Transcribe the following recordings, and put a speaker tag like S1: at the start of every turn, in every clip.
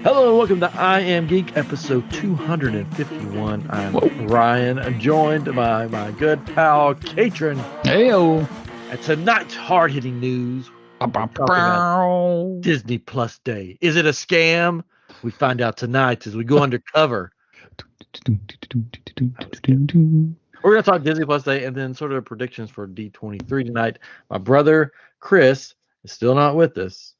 S1: Hello and welcome to I Am Geek, episode 251. I'm Ryan, joined by my good pal, Katrin.
S2: Heyo.
S1: And tonight's hard-hitting news, DisneyPlus Day. Is it a scam? We find out tonight as we go undercover. We're going to talk DisneyPlus Day and then sort of predictions for D23 tonight. My brother, Chris, is still not with us.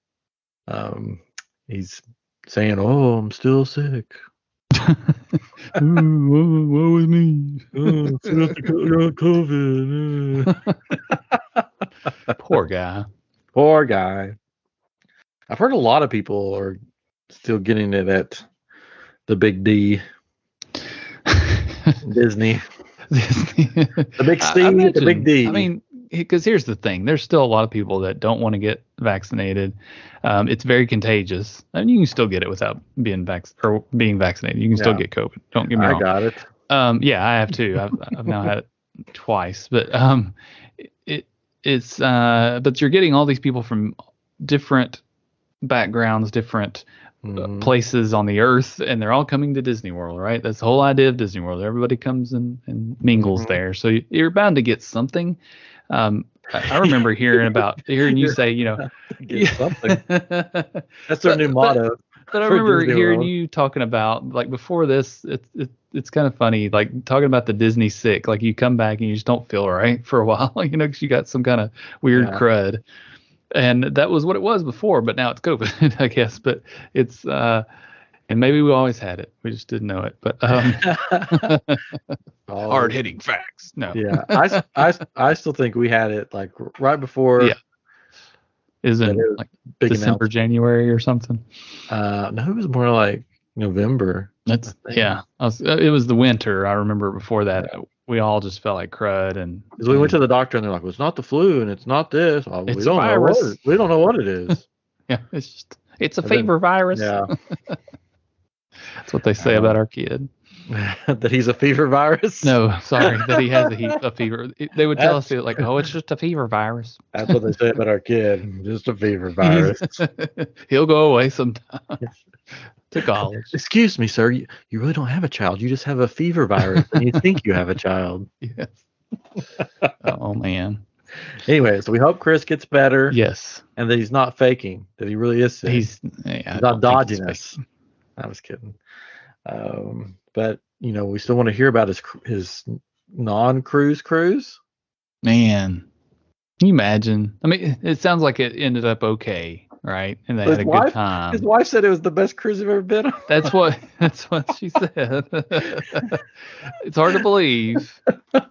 S1: He's saying, "Oh, I'm still sick."
S2: Ooh, what was me?
S1: Still got COVID.
S2: Poor guy.
S1: Poor guy. I've heard a lot of people are still getting it at the big D. Disney. The big C, the big D.
S2: I mean, because here's the thing. There's still a lot of people that don't want to get vaccinated. It's very contagious. And you can still get it without being vaccinated. You can still get COVID. Don't get me wrong.
S1: I got it.
S2: Yeah, I have too. I've now had it twice. But but you're getting all these people from different backgrounds, different places on the earth, and they're all coming to Disney World, right? That's the whole idea of Disney World. Everybody comes and mingles there. So you're bound to get something. I remember hearing you say,
S1: get something. That's their new motto.
S2: But I remember hearing you talking about, like, before this, it's kind of funny, like talking about the Disney sick. Like, you come back and you just don't feel right for a while, because you got some kind of weird crud. And that was what it was before, but now it's COVID, I guess. But it's and maybe we always had it, we just didn't know it. But hard-hitting facts. No.
S1: Yeah, I still think we had it like right before.
S2: Yeah. Isn't it like December, January or something?
S1: No, it was more like November.
S2: It was the winter. I remember before that. Yeah. We all just felt like crud, and
S1: we went to the doctor, and they're like, "Well, it's not the flu, and it's not this. Well, we don't know what it, we don't know what it is."
S2: Yeah, it's a fever virus.
S1: Yeah,
S2: that's what they say about our kid.
S1: That he's a fever virus?
S2: No, sorry, that he has a fever. They would tell us like, "Oh, it's just a fever virus."
S1: That's what they say about our kid. Just a fever virus.
S2: He'll go away sometime. To college.
S1: Excuse me, sir. You really don't have a child. You just have a fever virus, and you think you have a child.
S2: Yes. Oh man.
S1: Anyway, so we hope Chris gets better.
S2: Yes.
S1: And that he's not faking. That he really is sick. He's not dodging us. I was kidding. But we still want to hear about his non-cruise cruise.
S2: Man, can you imagine? I mean, it sounds like it ended up okay. Right, and they had a good time.
S1: His wife said it was the best cruise I've ever been on.
S2: That's what she said. It's hard to believe,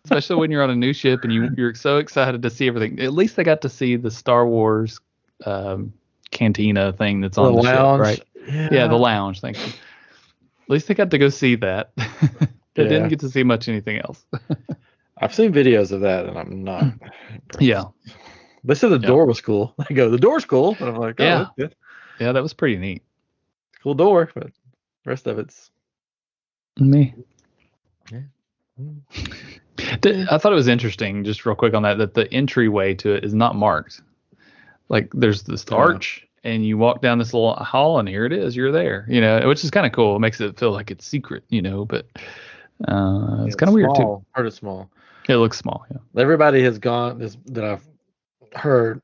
S2: especially when you're on a new ship and you're so excited to see everything. At least they got to see the Star Wars cantina thing that's on the
S1: lounge.
S2: Ship, right? Yeah, the lounge. Thank you. At least they got to go see that. They didn't get to see much anything else.
S1: I've seen videos of that, and I'm not impressed.
S2: Yeah.
S1: They said the door was cool. I go, the door's cool. And I'm like, oh, that's good.
S2: Yeah, that was pretty neat.
S1: Cool door, but the rest of it's
S2: me. Yeah. I thought it was interesting, just real quick on that the entryway to it is not marked. Like, there's this arch, and you walk down this little hall, and here it is. You're there, which is kind of cool. It makes it feel like it's secret, but it's kind of weird, too.
S1: Heard it's small.
S2: It looks small, yeah.
S1: Everybody has gone, that I've heard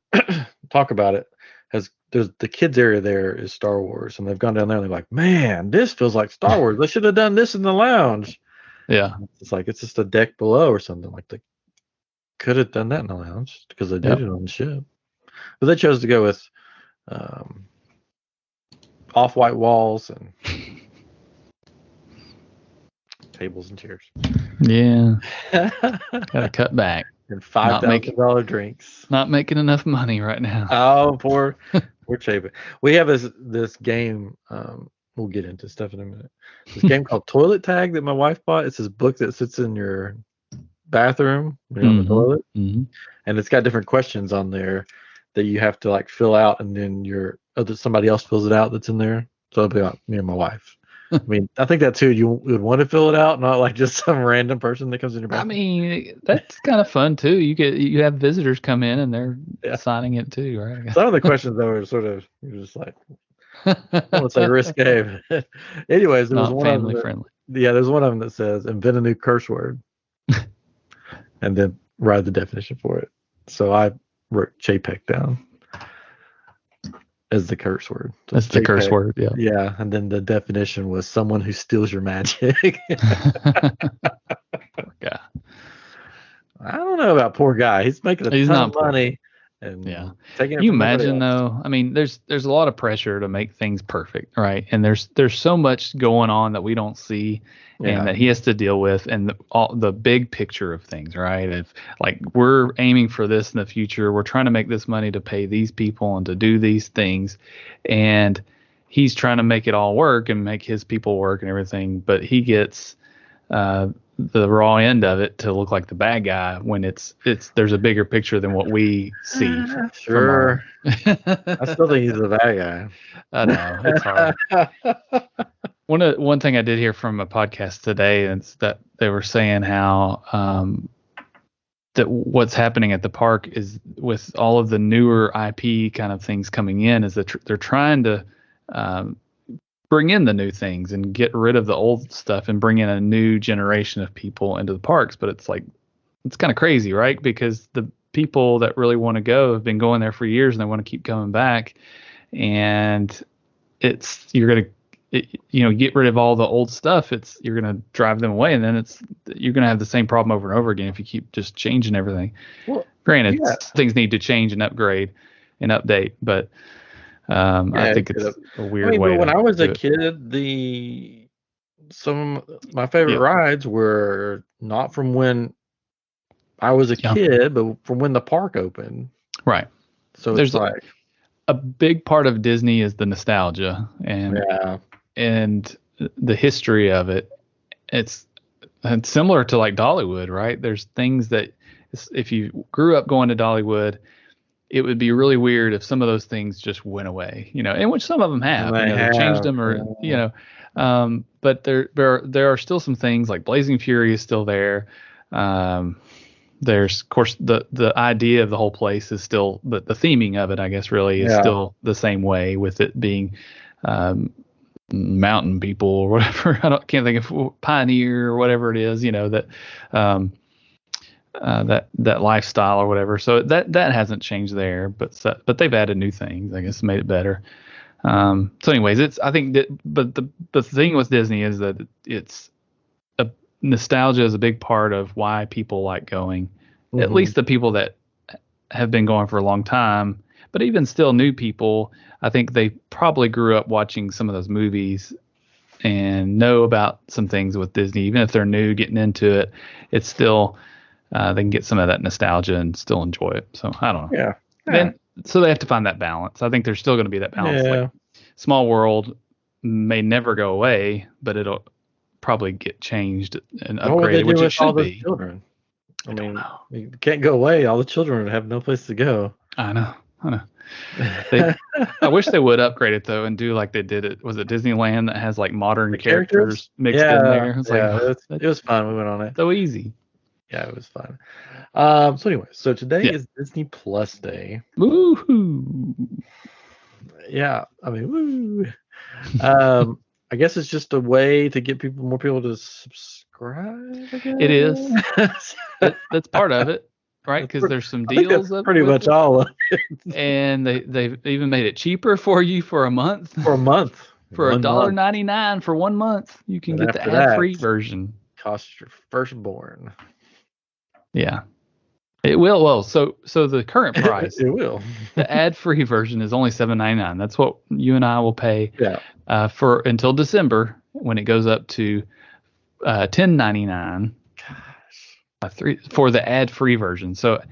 S1: talk about it, there's the kids area there is Star Wars, and they've gone down there and they're like, man, this feels like Star Wars. They should have done this in the lounge.
S2: Yeah,
S1: it's like it's just a deck below or something. Like, they could have done that in the lounge because they did it on the ship, but they chose to go with off-white walls and tables and chairs.
S2: Yeah, gotta cut back.
S1: And $5,000 drinks.
S2: Not making enough money right now.
S1: Oh, poor Chapin. We have this game. We'll get into stuff in a minute. This game called Toilet Tag that my wife bought. It's this book that sits in your bathroom on the toilet, and it's got different questions on there that you have to like fill out, and then somebody else fills it out that's in there. So it'll be like me and my wife. I mean, I think that too. You would want to fill it out, not like just some random person that comes in your bathroom.
S2: I mean, that's kind of fun too. You have visitors come in and they're signing it too, right?
S1: Some of the questions though are sort of, you're just like, I want to say risque. Anyways, there was
S2: Not
S1: one of
S2: family
S1: them.
S2: friendly.
S1: Yeah, there's one of them that says invent a new curse word, and then write the definition for it. So I wrote JPEG down as the curse word. So
S2: That's the curse
S1: JPEG.
S2: word. Yeah.
S1: Yeah, and then the definition was someone who steals your magic.
S2: Poor guy.
S1: I don't know about poor guy. He's making a
S2: He's
S1: ton
S2: not
S1: of
S2: poor.
S1: money and
S2: Yeah.
S1: taking it
S2: You
S1: from everybody
S2: imagine
S1: else.
S2: though, I mean, there's a lot of pressure to make things perfect, right? And there's so much going on that we don't see
S1: Yeah.
S2: and that he has to deal with, and all the big picture of things, right? If like we're aiming for this in the future, we're trying to make this money to pay these people and to do these things, and he's trying to make it all work and make his people work and everything, but he gets the raw end of it to look like the bad guy when it's there's a bigger picture than what we see.
S1: Sure. I still think he's the bad guy.
S2: I know, it's hard. One thing I did hear from a podcast today is that they were saying how that what's happening at the park is with all of the newer IP kind of things coming in is that they're trying to bring in the new things and get rid of the old stuff and bring in a new generation of people into the parks. But it's like, it's kind of crazy, right? Because the people that really want to go have been going there for years and they want to keep coming back. And you're going to, get rid of all the old stuff. You're going to drive them away. And then you're going to have the same problem over and over again if you keep just changing everything. Well, granted, things need to change and upgrade and update, but I think it's a weird way.
S1: But when I was a kid, some of my favorite rides were not from when I was a kid, but from when the park opened.
S2: Right.
S1: So there's like
S2: a big part of Disney is the nostalgia and the history of it. It's similar to like Dollywood, right? There's things that if you grew up going to Dollywood, it would be really weird if some of those things just went away, and which some of them have, they changed them or, but there are still some things like Blazing Fury is still there. There's of course the idea of the whole place is still, but the theming of it, I guess, really is still the same way with it being, mountain people or whatever. Can't think of pioneer or whatever it is, that lifestyle or whatever. So that hasn't changed there, but they've added new things, I guess, made it better. So anyways, I think that, but the thing with Disney is that nostalgia is a big part of why people like going, at least the people that have been going for a long time, but even still new people, I think they probably grew up watching some of those movies and know about some things with Disney. Even if they're new getting into it, it's still, they can get some of that nostalgia and still enjoy it. So I don't know. Yeah. So they have to find that balance. I think there's still going to be that balance. Yeah. Like Small World may never go away, but it'll probably get changed and upgraded, which it should be.
S1: Children? I mean, you can't go away. All the children have no place to go.
S2: I know. I wish they would upgrade it though and do like they did it. Was it Disneyland that has like modern characters mixed in there?
S1: It was fun. We went on it.
S2: So easy.
S1: Yeah, it was fun. So anyway, today is Disney Plus Day.
S2: Woohoo!
S1: Yeah, I mean, woo. I guess it's just a way to get more people to subscribe. I guess.
S2: It is. That's part of it, right? Because there's some deals.
S1: That's pretty much all of it.
S2: And they've even made it cheaper for you for a month.
S1: For
S2: $1.99 for 1 month, you can get the ad-free version.
S1: Cost your firstborn.
S2: Yeah. It will. Well, so the current price,
S1: it will.
S2: The ad-free version is only $7.99. That's what you and I will pay for until December, when it goes up to $10.99. Gosh, for the ad-free version. So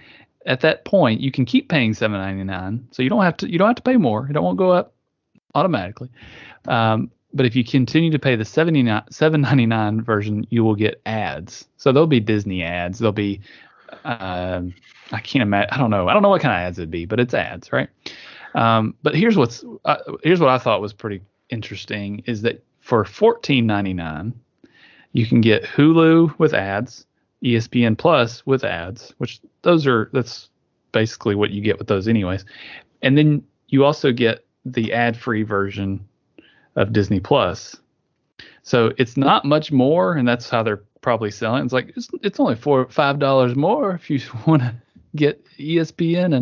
S2: at that point, you can keep paying $7.99. So you don't have to pay more. It won't go up automatically. But if you continue to pay the $7.99 version, you will get ads. So there'll be Disney ads. There'll be I can't imagine. I don't know what kind of ads it'd be, but it's ads, right? But here's what I thought was pretty interesting is that for $14.99, you can get Hulu with ads, ESPN Plus with ads, which that's basically what you get with those anyways. And then you also get the ad-free version of DisneyPlus. So it's not much more, and that's how they're probably selling. It's like it's only $5 more if you want to get ESPN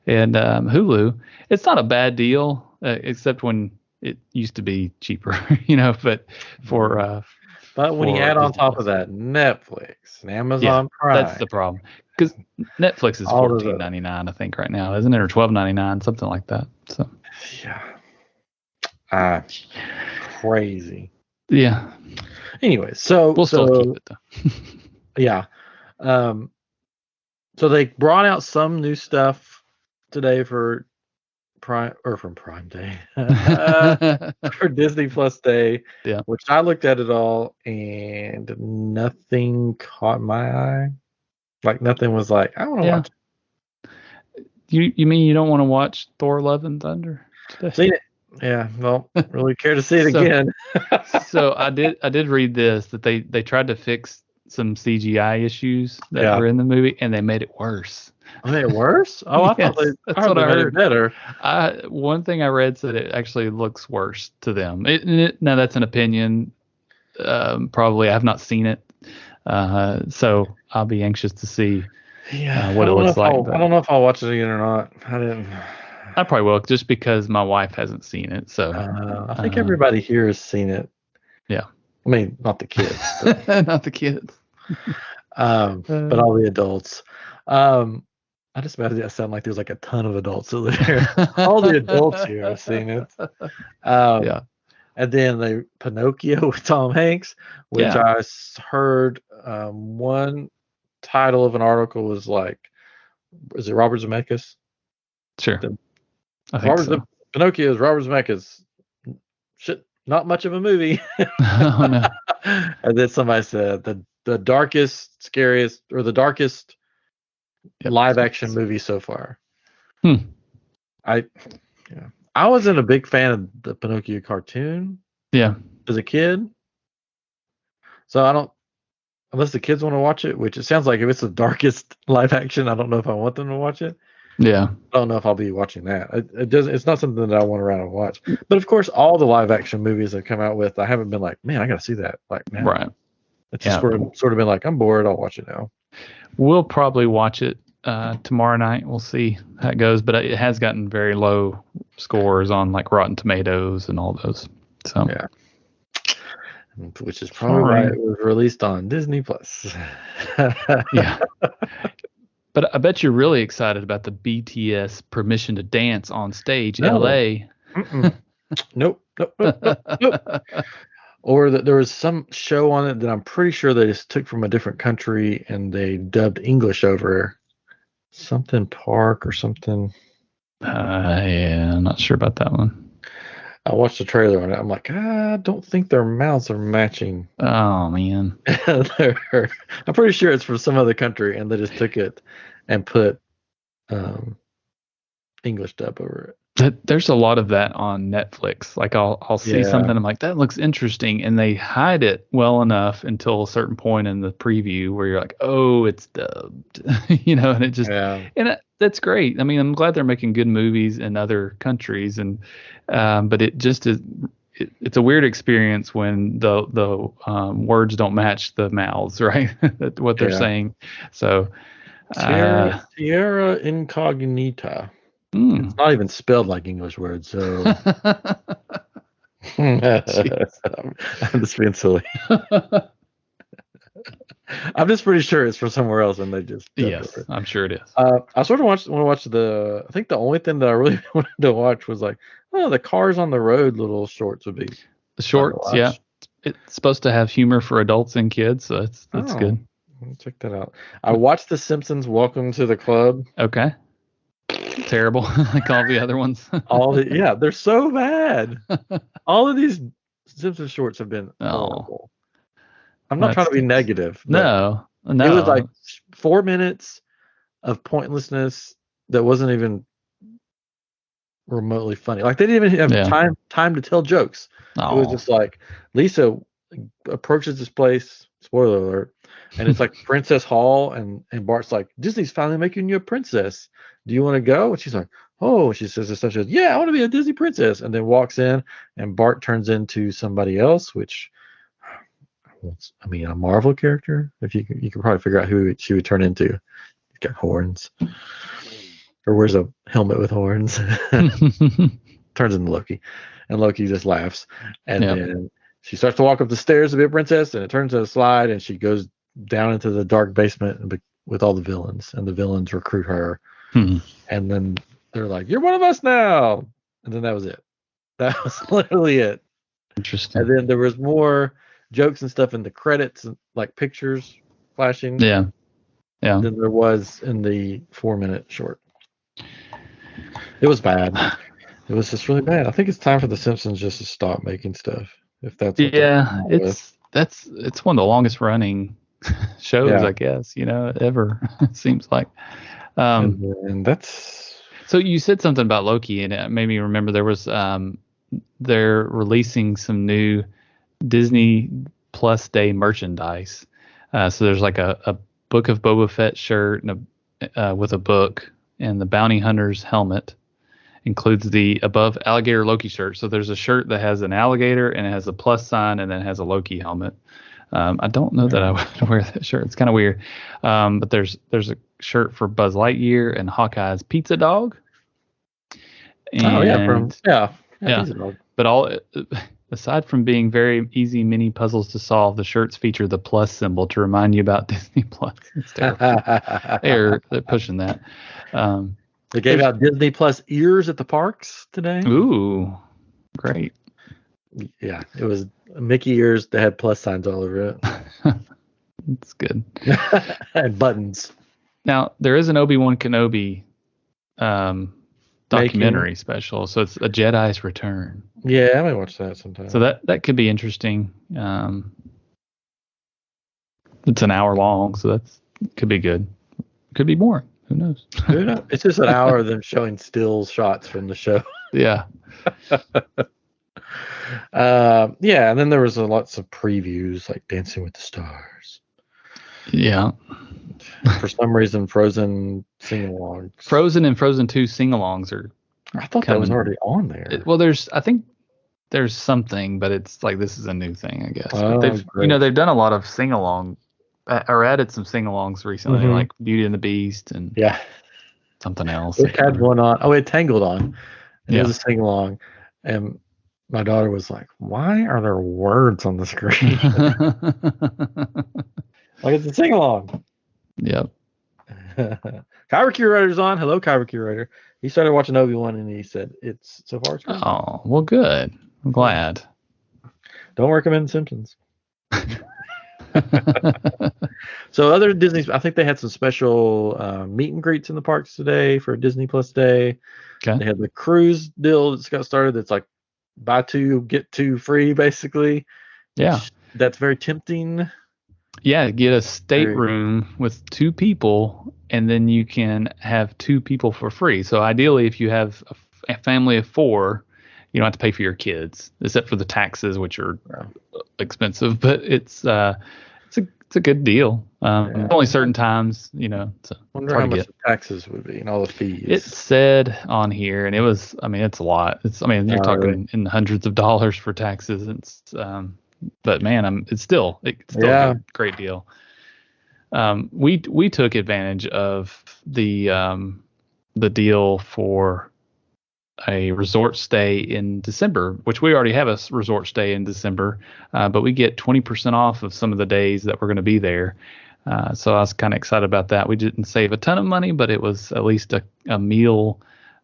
S2: and Hulu. It's not a bad deal, except when it used to be cheaper, But
S1: when you add on top of that Netflix and Amazon Prime,
S2: that's the problem. Because Netflix is $14.99, I think, right now, isn't it, or $12.99, something like that. So
S1: yeah, crazy.
S2: Yeah.
S1: Anyway, so
S2: we'll still keep it though.
S1: Yeah. So they brought out some new stuff today for Prime Day for DisneyPlus Day.
S2: Yeah.
S1: Which I looked at it all and nothing caught my eye. Like nothing was like, I want to watch it.
S2: You mean you don't want to watch Thor: Love and Thunder today?
S1: Seen it. Yeah, well, really care to see it again.
S2: So I did read this, that they tried to fix some CGI issues that were in the movie, and they made it worse.
S1: Oh, made it worse? Oh,
S2: yes,
S1: I thought
S2: that's what I heard.
S1: It better.
S2: One thing I read said it actually looks worse to them. Now that's an opinion. Probably I have not seen it, so I'll be anxious to see what it looks like.
S1: I don't know if I'll watch it again or not.
S2: I probably will, just because my wife hasn't seen it. So
S1: I think everybody here has seen it.
S2: Yeah.
S1: I mean, not the kids.
S2: Not the kids.
S1: But all the adults. I just imagine that sound like there's like a ton of adults over there. All the adults here have seen it. And then Pinocchio with Tom Hanks, which I heard one title of an article was like, is it Robert Zemeckis?
S2: Sure.
S1: Pinocchio is Robert Zemeckis. Shit, not much of a movie.
S2: Oh, no.
S1: And then somebody said the darkest, scariest, or the darkest live action movie so far. I wasn't a big fan of the Pinocchio cartoon.
S2: Yeah.
S1: As a kid. So I don't, unless the kids want to watch it, which it sounds like if it's the darkest live action, I don't know if I want them to watch it.
S2: Yeah.
S1: I don't know if I'll be watching that. It's not something that I want around and watch. But of course, all the live action movies I've come out with, I haven't been like, man, I got to see that. Like, man.
S2: Right.
S1: It's just sort of been like, I'm bored. I'll watch it now.
S2: We'll probably watch it tomorrow night. We'll see how it goes. But it has gotten very low scores on like Rotten Tomatoes and all those. So
S1: yeah. Which is probably why it was released on DisneyPlus.
S2: Yeah. But I bet you're really excited about the BTS Permission to Dance on Stage LA.
S1: Nope. Or that there was some show on it that I'm pretty sure they just took from a different country and they dubbed English over. Something Park or something.
S2: Yeah, I'm not sure about that one.
S1: I watched the trailer on it. I'm like, I don't think their mouths are matching.
S2: Oh, man.
S1: I'm pretty sure it's from some other country, and they just took it and put English dub over it.
S2: There's a lot of that on Netflix. Like I'll see something, I'm like, that looks interesting, and they hide it well enough until a certain point in the preview where you're like, oh, it's dubbed, and it just that's great. I mean, I'm glad they're making good movies in other countries, and but it just is. It's a weird experience when the words don't match the mouths, right? What they're saying. So
S1: Tierra Incognita. It's not even spelled like English words, so I'm just being silly. I'm just pretty sure it's from somewhere else, and they just
S2: I'm sure it is.
S1: I sort of want to watch I think the only thing that I really wanted to watch was like, the Cars on the Road little shorts would be
S2: the shorts. Yeah, it's supposed to have humor for adults and kids, so that's good.
S1: Check that out. I watched The Simpsons Welcome to the Club.
S2: Okay. Terrible, like all the other ones.
S1: They're so bad. All of these Simpsons shorts have been horrible. I'm not trying to be negative.
S2: No.
S1: It was like 4 minutes of pointlessness that wasn't even remotely funny. Like they didn't even have time to tell jokes. It was just like Lisa approaches this place. Spoiler alert. And it's like Princess Hall, and Bart's like, Disney's finally making you a princess. Do you want to go? And she's like, oh, she says this stuff. She goes, yeah, I want to be a Disney princess. And then walks in, and Bart turns into somebody else, which, I mean, a Marvel character. If you can probably figure out who she would turn into. He's got horns, or wears a helmet with horns. Turns into Loki, and Loki just laughs, and then she starts to walk up the stairs to be a princess, and it turns into a slide, and she goes down into the dark basement with all the villains, and the villains recruit her, and then they're like, "You're one of us now," and then that was it. That was literally it.
S2: Interesting.
S1: And then there was more jokes and stuff in the credits, and like pictures flashing.
S2: Yeah.
S1: Than there was in the 4-minute short. It was bad. It was just really bad. I think it's time for The Simpsons just to stop making stuff. If that's what
S2: it's one of the longest running shows, I guess, ever. It seems like.
S1: And that's.
S2: So you said something about Loki, and it made me remember there was they're releasing some new Disney Plus Day merchandise. So there's like a Book of Boba Fett shirt and with a book, and the Bounty Hunter's helmet. Includes the above alligator Loki shirt. So there's a shirt that has an alligator and it has a plus sign and then it has a Loki helmet. I don't know that I would wear that shirt. It's kind of weird. But there's a shirt for Buzz Lightyear and Hawkeye's pizza dog. And, Pizza Dog. But all aside from being very easy mini puzzles to solve, the shirts feature the plus symbol to remind you about Disney Plus. It's terrible. They're pushing that.
S1: They gave out Disney Plus ears at the parks today.
S2: Ooh, great.
S1: Yeah, it was Mickey ears that had plus signs all over it.
S2: That's good.
S1: And buttons.
S2: Now, there is an Obi-Wan Kenobi documentary special, so it's A Jedi's Return.
S1: Yeah, I might watch that sometime.
S2: So that could be interesting. It's an hour long, so could be good. Could be more. Who knows?
S1: It's just an hour of them showing still shots from the show.
S2: Yeah.
S1: And then there was lots of previews like Dancing with the Stars.
S2: Yeah.
S1: For some reason, Frozen sing-alongs.
S2: Frozen and Frozen 2 sing-alongs are.
S1: I thought that was already on there.
S2: I think there's something, but it's like this is a new thing, I guess.
S1: Oh,
S2: they've done a lot of sing-along. Or added some sing-alongs recently, like Beauty and the Beast and something else.
S1: We had one on. Oh, we had Tangled on. And it was a sing-along. And my daughter was like, why are there words on the screen? Like, it's a sing-along.
S2: Yep.
S1: Kyber Curator's on. Hello, Kyber Curator. He started watching Obi-Wan and he said, it's so far. It's good.
S2: Oh, well, good. I'm glad.
S1: Don't recommend Simpsons. So other Disney, I think they had some special meet and greets in the parks today for Disney Plus Day. Okay. They had the cruise deal that's got started. That's like buy 2 get 2 free, basically.
S2: Yeah,
S1: that's very tempting.
S2: Yeah, get a stateroom with 2 people, and then you can have 2 people for free. So ideally, if you have a family of 4, you don't have to pay for your kids, except for the taxes, which are expensive. But it's a good deal. Only certain times, So
S1: wonder how much the taxes would be and all the fees.
S2: It said on here, and it was. I mean, it's a lot. You're talking in hundreds of dollars for taxes. It's but man, it's still a great deal. We took advantage of the deal for a resort stay in December, which we already have a resort stay in December, but we get 20% off of some of the days that we're going to be there. So I was kind of excited about that. We didn't save a ton of money, but it was at least a meal,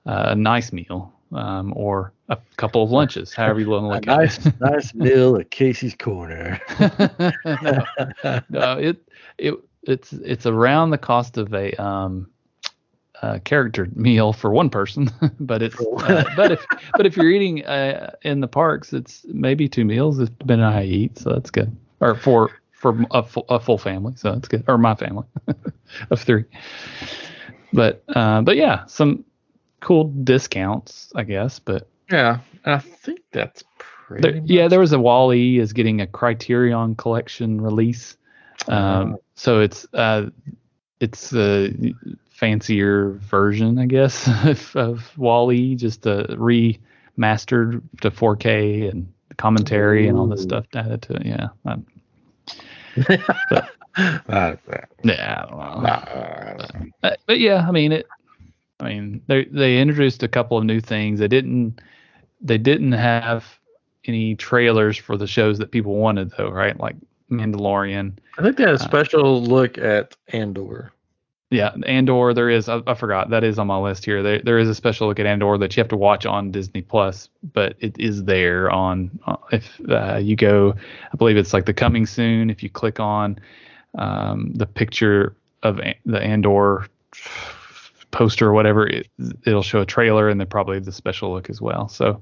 S2: a nice meal, or a couple of lunches, however you want to look at it.
S1: Nice meal at Casey's Corner.
S2: No, it's around the cost of a character meal for one person, but it's but if you're eating in the parks, it's maybe 2 meals depending on how you eat, so that's good. Or for a full family, so that's good. Or my family of 3. But yeah, some cool discounts, I guess. But
S1: yeah, I think that's pretty.
S2: There was a Wall-E is getting a Criterion Collection release. So it's a fancier version, I guess, of Wall-E, just remastered to 4K and commentary and all this stuff added to it. Yeah. Yeah, I don't know. But yeah, I mean, they introduced a couple of new things. They didn't have any trailers for the shows that people wanted, though, right? Like Mandalorian.
S1: I think they had a special look at Andor.
S2: Yeah, Andor. There is. I forgot that is on my list here. There is a special look at Andor that you have to watch on DisneyPlus, but it is there on if you go. I believe it's like the coming soon. If you click on the picture of the Andor poster or whatever, it'll show a trailer and then probably the special look as well. So,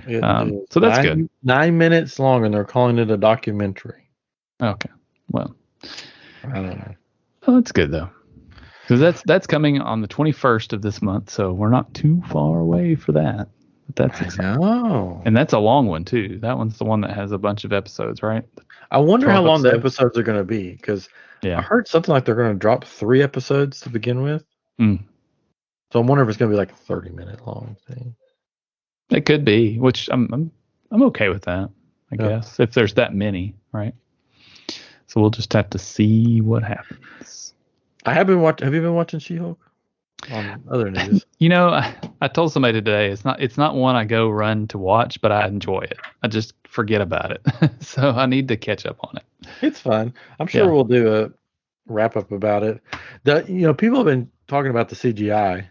S2: so that's good.
S1: 9 minutes long, and they're calling it a documentary.
S2: Okay, well,
S1: I don't know.
S2: Well, that's good though, because that's coming on the 21st of this month, so we're not too far away for that. But that's exciting. And that's a long one too. That one's the one that has a bunch of episodes, right?
S1: I wonder how long the episodes are going to be, because I heard something like they're going to drop 3 episodes to begin with. So I wonder if it's going to be like a 30-minute long thing.
S2: It could be, which I'm okay with that, I guess, if there's that many, right? So we'll just have to see what happens.
S1: Have you been watching She-Hulk on other news?
S2: I told somebody today it's not one I go run to watch, but I enjoy it. I just forget about it. So I need to catch up on it.
S1: It's fun. I'm sure we'll do a wrap up about it. People have been talking about the CGI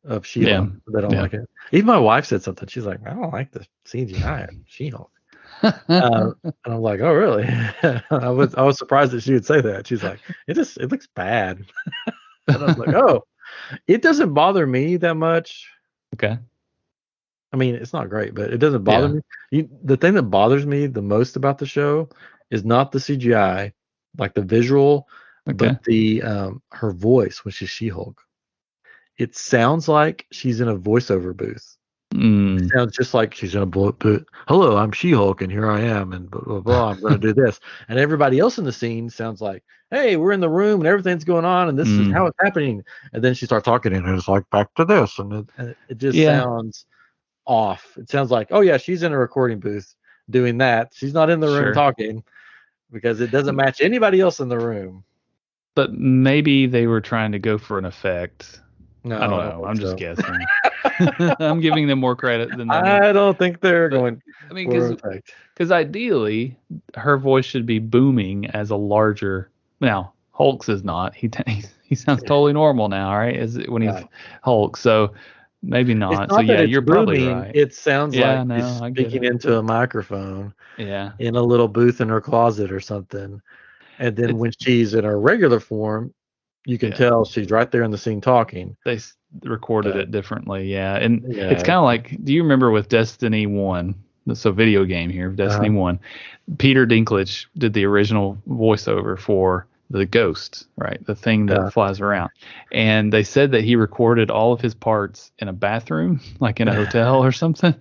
S1: of She-Hulk. They don't like it. Even my wife said something. She's like, I don't like the CGI of She-Hulk. And I'm like, oh really? I was surprised that she would say that. She's like, it looks bad. And I was like, oh, it doesn't bother me that much.
S2: Okay.
S1: I mean, it's not great, but it doesn't bother me. The thing that bothers me the most about the show is not the CGI, like the visual, but the her voice when she's She-Hulk. It sounds like she's in a voiceover booth. It sounds just like she's in a booth. Hello, I'm She-Hulk, and here I am, and blah, blah, blah. I'm going to do this. And everybody else in the scene sounds like, hey, we're in the room, and everything's going on, and this is how it's happening. And then she starts talking, and it's like, back to this. And it just sounds off. It sounds like, oh, yeah, she's in a recording booth doing that. She's not in the room talking, because it doesn't match anybody else in the room.
S2: But maybe they were trying to go for an effect.
S1: No,
S2: I don't know. I'm just guessing. I'm giving them more credit than
S1: I don't think they're going.
S2: I mean, because ideally, her voice should be booming as a larger. Now, Hulk's is not. He sounds totally normal now, right? When he's Hulk, so maybe not. So yeah, you're probably right.
S1: It sounds like he's speaking into a microphone.
S2: Yeah.
S1: In a little booth in her closet or something, and then when she's in her regular form, you can tell she's right there in the scene talking.
S2: They recorded it differently, and it's kind of like, do you remember with Destiny 1, so video game here, Destiny 1, Peter Dinklage did the original voiceover for the ghost, right? The thing that flies around. And they said that he recorded all of his parts in a bathroom, like in a hotel or something.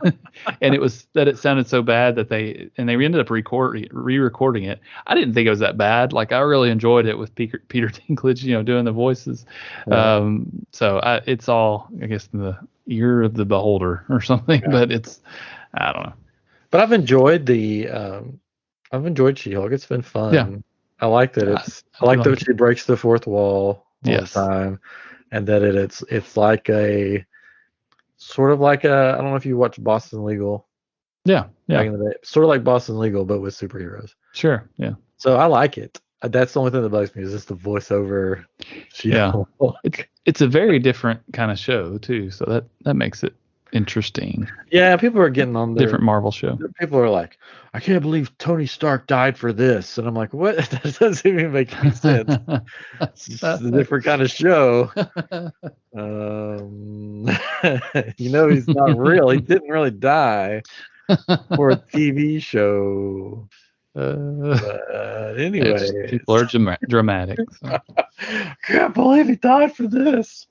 S2: And it sounded so bad that they ended up re-recording it. I didn't think it was that bad. Like, I really enjoyed it with Peter Dinklage, doing the voices. So it's all, I guess, in the ear of the beholder or something, but I don't know. But
S1: I've enjoyed She-Hulk. It's been fun. Yeah. I like that I like that she breaks the fourth wall all the time, and that it's like a sort of like I don't know if you watch Boston Legal.
S2: Yeah.
S1: Back in the day. Sort of like Boston Legal, but with superheroes.
S2: Sure. Yeah.
S1: So I like it. That's the only thing that bugs me is just the voiceover.
S2: It's a very different kind of show too, so that makes it interesting.
S1: Yeah, people are getting on there.
S2: Different Marvel show.
S1: People are like, I can't believe Tony Stark died for this, and I'm like, what? That doesn't even make any sense. It's a different kind of show. He's not real. He didn't really die for a TV show. But anyway,
S2: people are dramatic. So.
S1: I can't believe he died for this.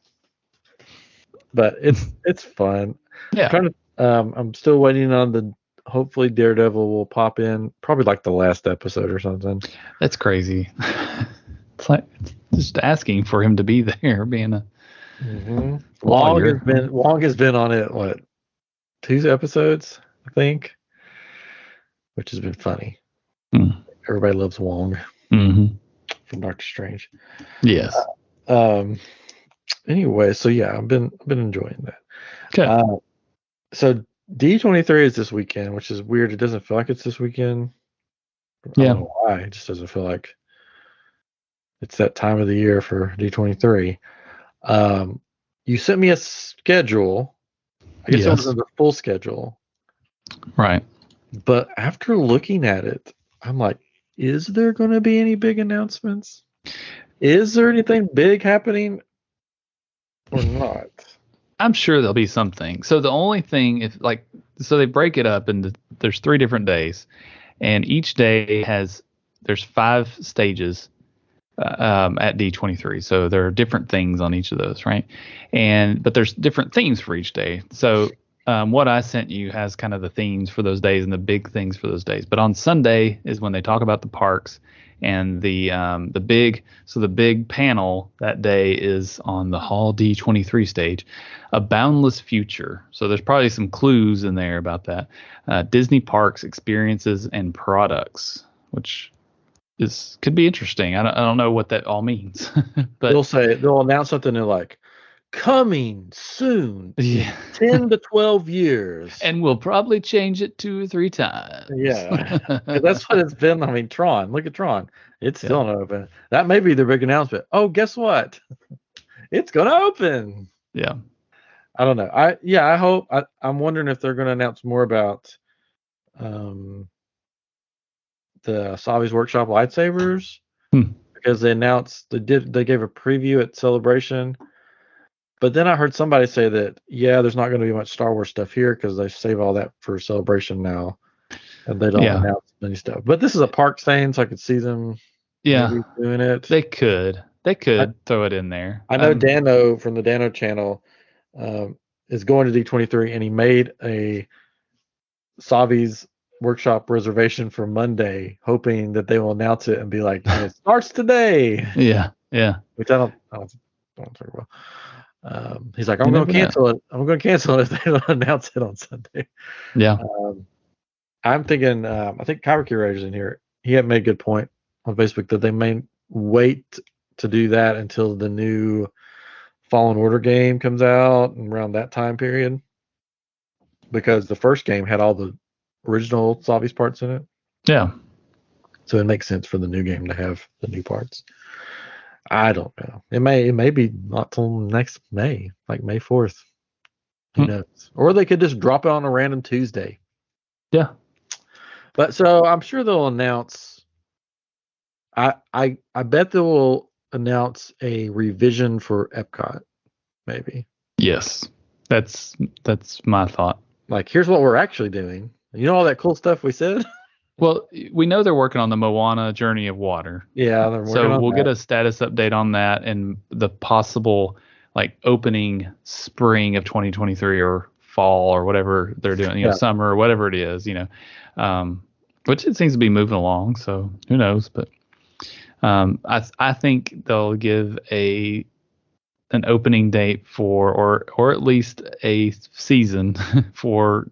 S1: But it's fun.
S2: Yeah.
S1: I'm still waiting on the hopefully Daredevil will pop in, probably like the last episode or something.
S2: That's crazy. It's like just asking for him to be there, being a
S1: Wong has been on it, what, 2 episodes, I think, which has been funny. Everybody loves Wong from Doctor Strange.
S2: Yes.
S1: Anyway, so yeah, I've been enjoying that.
S2: Okay.
S1: So D23 is this weekend, which is weird. It doesn't feel like it's this weekend. I don't know why. It just doesn't feel like it's that time of the year for D23. You sent me a schedule. I guess it wasn't the full schedule.
S2: Right.
S1: But after looking at it, I'm like, is there going to be any big announcements? Is there anything big happening or not?
S2: I'm sure there'll be something. So the only thing, so they break it up into, there's 3 different days, and each day there's 5 stages at D23. So there are different things on each of those, right? But there's different themes for each day. So what I sent you has kind of the themes for those days and the big things for those days. But on Sunday is when they talk about the parks, and the big panel that day is on the Hall D23 stage, A Boundless Future. So there's probably some clues in there about that. Disney Parks Experiences and Products, which could be interesting. I don't know what that all means, but
S1: they'll announce something and like, coming soon, 10 to 12 years,
S2: and we'll probably change it 2 or 3 times.
S1: Yeah, that's what it's been. I mean, Tron. Look at Tron. It's still not open. That may be the big announcement. Oh, guess what? It's gonna open.
S2: Yeah.
S1: I don't know. I hope. I'm wondering if they're gonna announce more about the Savi's Workshop lightsabers, because they announced they gave a preview at Celebration. But then I heard somebody say that, there's not going to be much Star Wars stuff here because they save all that for Celebration now, and they don't announce any stuff. But this is a park thing, so I could see them doing it.
S2: They could throw it in there.
S1: I know Dano from the Dano channel is going to D23, and he made a Savi's Workshop reservation for Monday, hoping that they will announce it and be like, it starts today.
S2: Yeah.
S1: Which I don't talk about. He's like, I'm going to cancel it. I'm going to cancel it if they don't announce it on Sunday.
S2: Yeah.
S1: I'm thinking, I think Kyber Curator's in here. He had made a good point on Facebook that they may wait to do that until the new Fallen Order game comes out and around that time period, because the first game had all the original Savi's parts in it.
S2: Yeah.
S1: So it makes sense for the new game to have the new parts. I don't know. It may be not till next May, like May 4th. Who knows? Or they could just drop it on a random Tuesday.
S2: Yeah.
S1: But so I'm sure they'll announce. I bet they will announce a revision for Epcot, maybe.
S2: Yes. That's my thought.
S1: Like, here's what we're actually doing. You know all that cool stuff we said?
S2: Well, we know they're working on the Moana Journey of Water.
S1: Yeah, they're working
S2: so
S1: on
S2: we'll
S1: that.
S2: get a status update on that and the possible opening spring of 2023 or fall or whatever they're doing, summer or whatever it is, which it seems to be moving along. So who knows? But I think they'll give an opening date for or at least a season for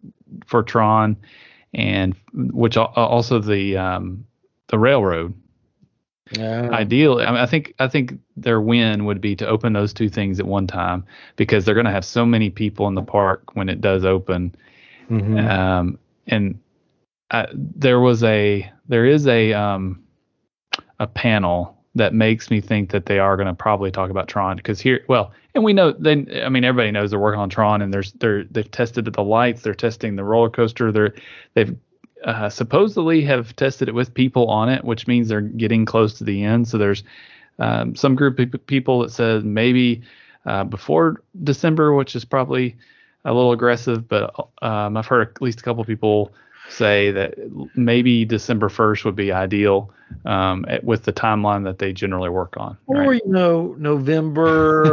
S2: Tron. And which also the railroad. Ideally, I mean, I think their win would be to open those 2 things at one time, because they're going to have so many people in the park when it does open. And there is a panel that makes me think that they are going to probably talk about Tron, because and we know everybody knows they're working on Tron, and they've tested the lights, they're testing the roller coaster, they've supposedly have tested it with people on it, which means they're getting close to the end. So there's some group of people that said maybe before December, which is probably a little aggressive, but I've heard at least a couple of people say that maybe December 1st would be ideal with the timeline that they generally work on.
S1: Or, November,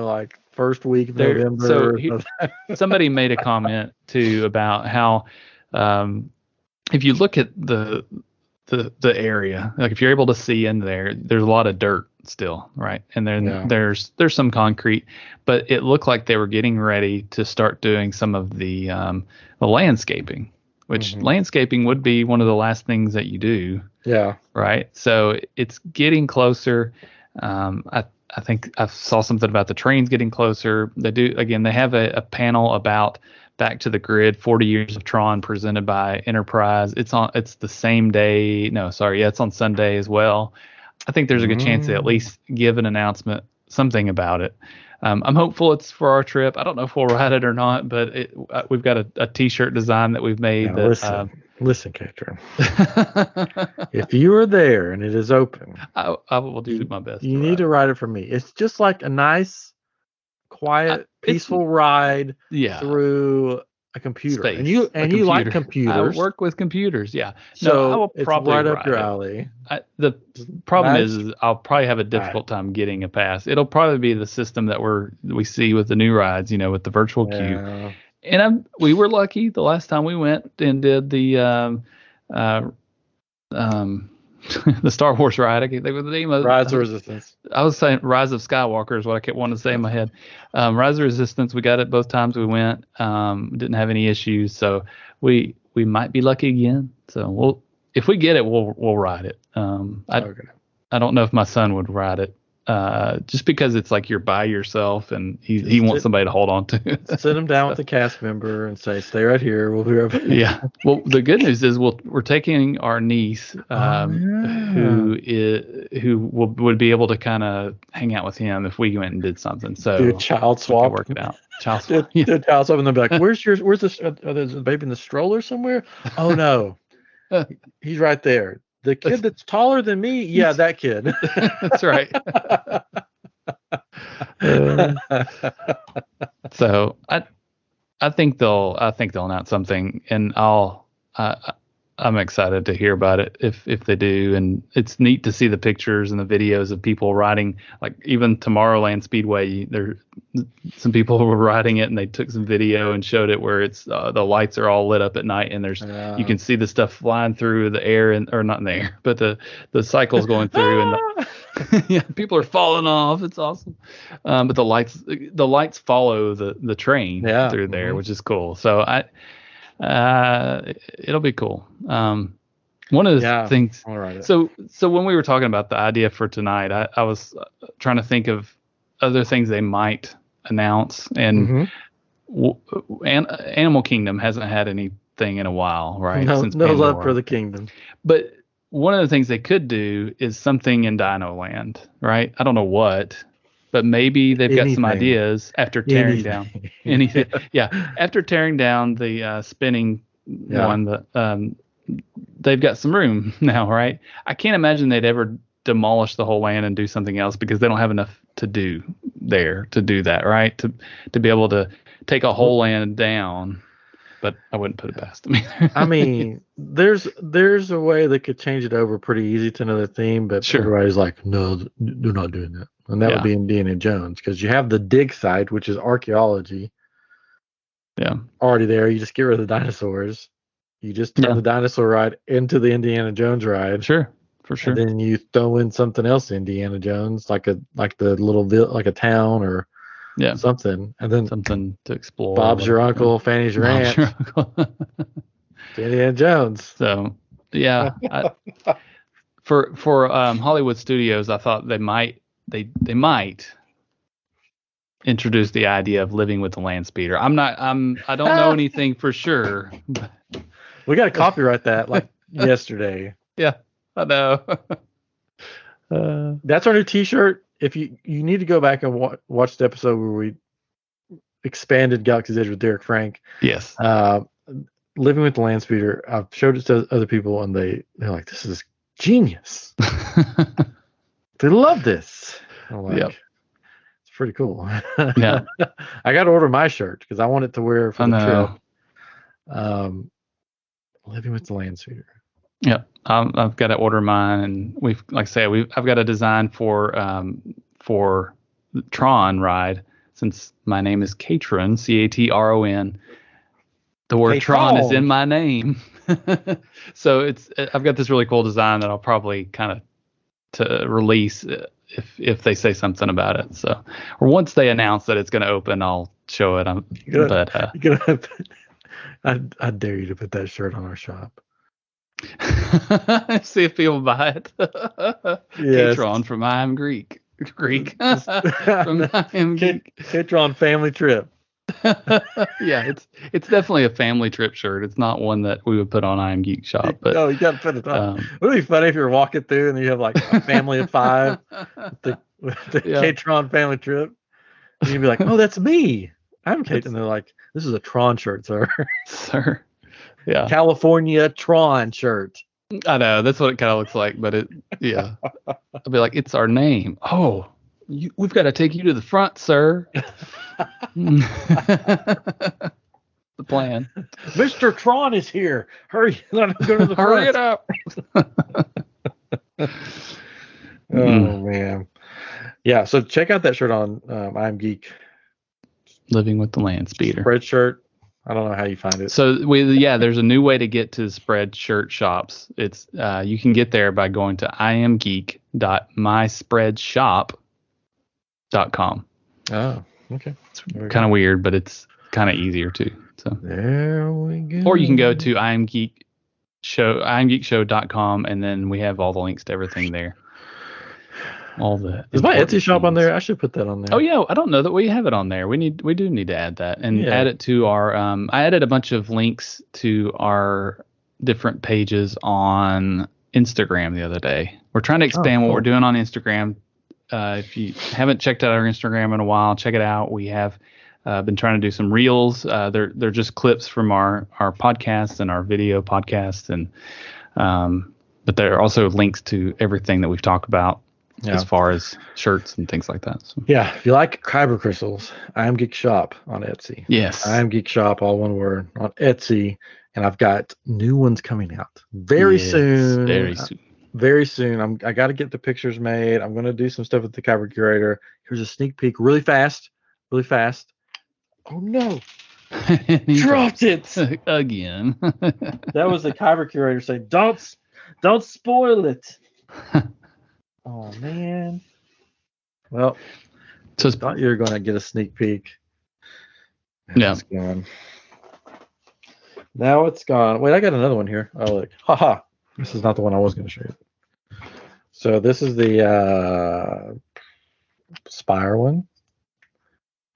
S1: like first week of November.
S2: So somebody made a comment too about how if you look at the area, like if you're able to see in there's a lot of dirt still, right? And then there's some concrete, but it looked like they were getting ready to start doing some of the landscaping, which landscaping would be one of the last things that you do.
S1: Yeah.
S2: Right. So it's getting closer. I think I saw something about the trains getting closer. They have a panel about Back to the Grid, 40 Years of Tron, presented by Enterprise. It's the same day. No, sorry. Yeah, it's on Sunday as well. I think there's a good chance they at least give an announcement, something about it. I'm hopeful it's for our trip. I don't know if we'll ride it or not, but we've got a T-shirt design that we've made.
S1: Listen, Catherine. If you are there and it is open,
S2: I will do my best.
S1: You need to ride it for me. It's just like a nice, quiet, peaceful ride through a computer.
S2: Space,
S1: and you like computers.
S2: I work with computers. Yeah.
S1: So
S2: I will probably
S1: right up your alley.
S2: The problem is I'll probably have a difficult time getting a pass. It'll probably be the system that we see with the new rides, with the virtual queue. And we were lucky the last time we went and did the the Star Wars ride. I can't think of the name of
S1: Rise of Resistance.
S2: I was saying Rise of Skywalker is what I kept wanting to say in my head. Rise of Resistance. We got it both times we went. Didn't have any issues, so we might be lucky again. So if we get it, we'll ride it. I don't know if my son would ride it. Just because it's like you're by yourself and he wants somebody to hold on to.
S1: Sit him down with a cast member and say, "Stay right here. We'll be right back."
S2: Yeah. Well, the good news is we're taking our niece, who would be able to kind of hang out with him if we went and did something. So
S1: do a child swap.
S2: Work it out.
S1: Child swap. Do a child swap, and they'll be like, "Where's the baby in the stroller somewhere?" Oh no, he's right there. The kid that's taller than me, yeah, that kid.
S2: That's right. So I think they'll announce something, and I'm excited to hear about it if they do. And it's neat to see the pictures and the videos of people riding, like even Tomorrowland Speedway. Some people were riding it and they took some video and showed it where it's the lights are all lit up at night and you can see the stuff flying through the air or not in the air, but the cycles going through and people are falling off. It's awesome. But the lights follow the train through there, which is cool. So it'll be cool. One of the things. So when we were talking about the idea for tonight, I was trying to think of other things they might announce, and Animal Kingdom hasn't had anything in a while, right?
S1: Since no love for the kingdom.
S2: But one of the things they could do is something in Dino Land, right? I don't know what. But maybe they've got some ideas after tearing down anything. Yeah, after tearing down the spinning one, they've got some room now, right? I can't imagine they'd ever demolish the whole land and do something else because they don't have enough to do there to do that, right? To be able to take a whole land down. But I wouldn't put it past them either.
S1: I mean, there's a way they could change it over pretty easy to another theme, but everybody's like, no, they're not doing that. And that would be Indiana Jones, because you have the dig site, which is archaeology.
S2: Yeah.
S1: Already there. You just get rid of the dinosaurs. You just turn the dinosaur ride into the Indiana Jones ride.
S2: Sure. For sure.
S1: And then you throw in something else, Indiana Jones, like a town or something. And then
S2: something to explore.
S1: Bob's your uncle, Fanny's your aunt. Your uncle. Indiana Jones.
S2: So for Hollywood Studios, I thought they might introduce the idea of living with the land speeder. I don't know anything for sure.
S1: We got to copyright that like yesterday.
S2: Yeah, I know.
S1: That's our new T-shirt. If you need to go back and watch the episode where we expanded Galaxy's Edge with Derek Frank.
S2: Yes.
S1: Living with the land speeder. I've showed it to other people and they're like, "This is genius." They love this. I'm like, it's pretty cool.
S2: Yeah.
S1: I got to order my shirt because I want it to wear for the Living with the Land Speeder.
S2: Yeah, I've got to order mine, and I've got a design for the Tron ride, since my name is Catron, Catron. The word Tron is in my name, so I've got this really cool design that I'll probably kind of to release if they say something about it. So, or once they announce that it's going to open, I'll show it.
S1: I dare you to put that shirt on our shop.
S2: See if people buy it.
S1: Yes.
S2: Catron from iamGeek. Greek from iamGeek.
S1: Catron family trip.
S2: Yeah, it's definitely a family trip shirt. It's not one that we would put on iamGeek shop. But
S1: no, you got to put it on. It would be funny if you were walking through and you have like a family of 5 with the Catron family trip. And you'd be like, "Oh, that's me. I'm Kate." And they're like, "This is a Tron shirt, sir."
S2: Sir. Yeah.
S1: California Tron shirt.
S2: I know, that's what it kind of looks like, but I'll be like, "It's our name." "Oh, we've got to take you to the front, sir." The plan.
S1: Mr. Tron is here. Hurry, let him go to the front.
S2: Hurry it up.
S1: Oh man. Yeah, so check out that shirt on iamGeek.
S2: Living with the Land Speeder.
S1: Spread shirt. I don't know how you find it.
S2: So there's a new way to get to spread shirt shops. It's you can get there by going to iamgeek.myspreadshop.com.
S1: Oh, okay.
S2: It's kind of weird, but it's kind of easier too. So
S1: there we go.
S2: Or you can go to iamgeekshow.com, and then we have all the links to everything there.
S1: Is my Etsy shop on there? I should put that on there.
S2: Oh yeah, I don't know that we have it on there. We do need to add that and add it to our. I added a bunch of links to our different pages on Instagram the other day. We're trying to expand what we're doing on Instagram. If you haven't checked out our Instagram in a while, check it out. We have been trying to do some reels. They're just clips from our podcasts and our video podcasts, and but there are also links to everything that we've talked about. Yeah. As far as shirts and things like that. So.
S1: Yeah, if you like kyber crystals, iamGeek Shop on Etsy.
S2: Yes.
S1: iamGeek Shop, all one word, on Etsy. And I've got new ones coming out very soon.
S2: Very soon.
S1: Very soon. I got to get the pictures made. I'm going to do some stuff with the Kyber Curator. Here's a sneak peek really fast. Oh, no. Dropped it.
S2: Again.
S1: That was the Kyber Curator saying, don't spoil it. Oh man! Well, I thought you were going to get a sneak peek. It's gone. Now it's gone. Wait, I got another one here. Oh, look! Haha! This is not the one I was going to show you. So this is the Spire one,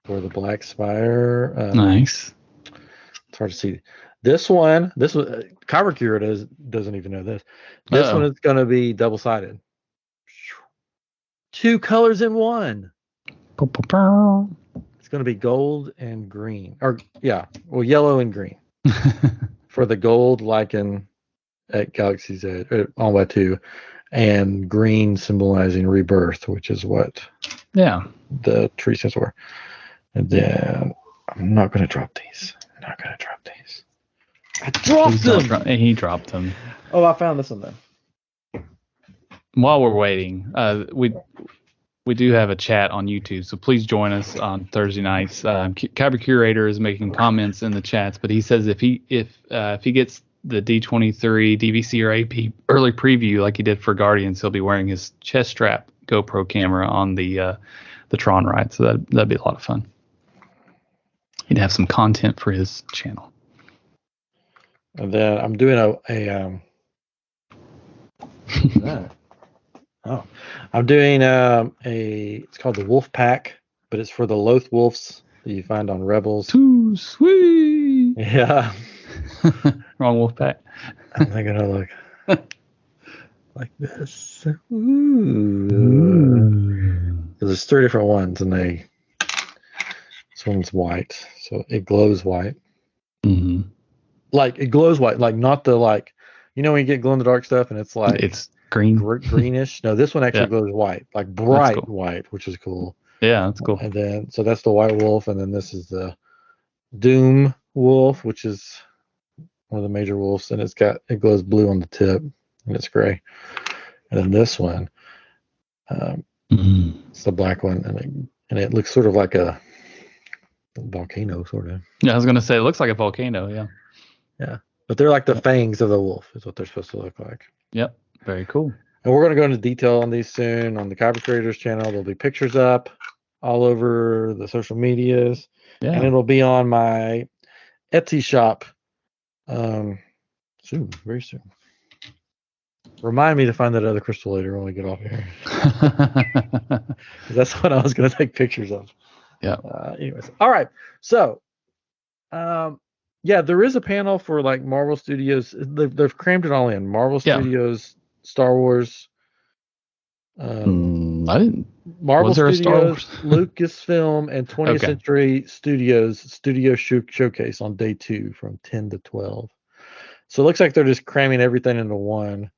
S1: or the Black Spire.
S2: Nice.
S1: It's hard to see. This one, Kyber Curator doesn't even know this. This one is going to be double-sided. 2 colors in one. It's going to be gold and green. Yellow and green. For the gold, like at Galaxy's Edge, on by 2, and green symbolizing rebirth, which is what the tree stands for. And then I'm not going to drop these. I dropped them.
S2: He dropped them.
S1: Oh, I found this one then.
S2: While we're waiting, we do have a chat on YouTube, so please join us on Thursday nights. Kyber Curator is making comments in the chats, but he says if he gets the D23 DVC or AP early preview like he did for Guardians, he'll be wearing his chest strap GoPro camera on the Tron ride, so that'd be a lot of fun. He'd have some content for his channel.
S1: And then I'm doing I'm doing it's called the Wolf Pack, but it's for the Loth Wolves that you find on Rebels.
S2: Too sweet.
S1: Yeah.
S2: Wrong Wolf Pack.
S1: I'm gonna look like this. Ooh. There's 3 different ones, and this one's white, so it glows white.
S2: Mm-hmm.
S1: Like it glows white, like not the when you get glow in the dark stuff, and it's like
S2: it's green,
S1: greenish. No, this one actually glows white, like bright white, which is cool.
S2: Yeah, that's cool.
S1: And then so that's the White Wolf, and then this is the Doom Wolf, which is one of the major wolves, and it glows blue on the tip, and it's gray. And then this one, it's the black one, and it looks sort of like a volcano, sort of.
S2: Yeah, I was gonna say it looks like a volcano. Yeah.
S1: Yeah, but they're like the fangs of the wolf, is what they're supposed to look like.
S2: Yep. Very cool.
S1: And we're going to go into detail on these soon on the Kyber Creators channel. There'll be pictures up all over the social medias, and it'll be on my Etsy shop soon, very soon. Remind me to find that other crystal later when we get off here. That's what I was going to take pictures of.
S2: Yeah.
S1: Anyways, all right. So, there is a panel for like Marvel Studios. They've crammed it all in. Marvel Studios, Star Wars.
S2: I didn't.
S1: Marvel Studios, Lucasfilm, and 20th Century Studios Studio Showcase on day 2 from 10 to 12. So it looks like they're just cramming everything into one.